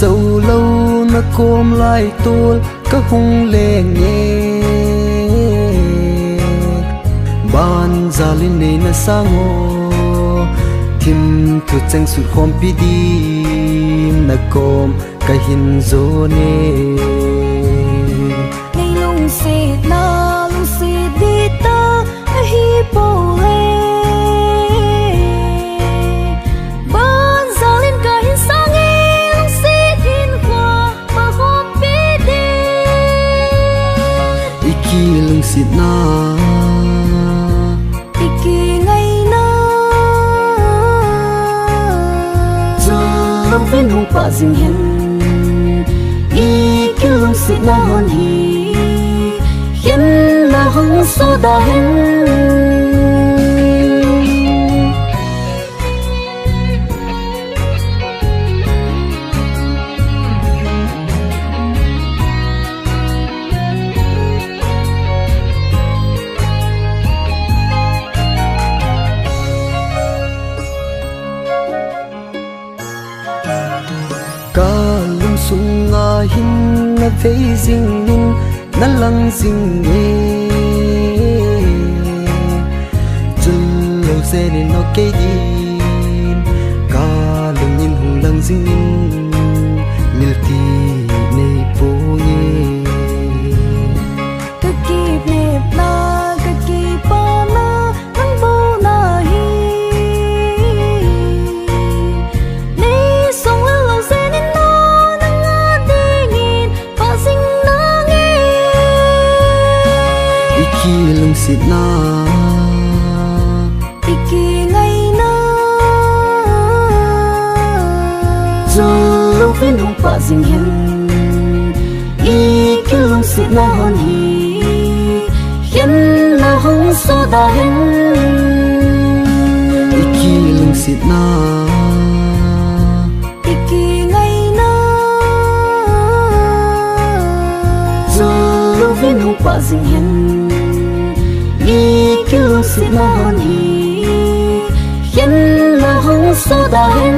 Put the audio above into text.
sâu lâu na côm lại tuôn các hung lệ nghe ban gia linh này na sang ngô thim thu chang sụt khom pi đi na côm cái hin dô nê ngày lung xịt đi ta hi bồ lê ban gia linh cái hin sang nghe lung xịt hin qua mà khom pi đi iki lung xịt na viên hùng bạ dình hen y kêu lung xịt na hòn hi hiến na hong so đa hen sung nga hin na thấy ding nin na lang ding nghe chân lâu xe nên nó cây đi ca lung nhìn hùng lang ding nin mil ti nei po nghe cái kịp nếp na cái kịp pa na nang bo na hi nei song lâu xe nên iki lung xịt na iki ngày na giờ lâu viên hùng bạ dình hen iki lung xịt na hòn hi hiến na hong so đa hen iki lung xịt na iki ngày na giờ lâu viên hùng bạ dình hen y kêu xịt na hòn hi hiến na hong so đa hen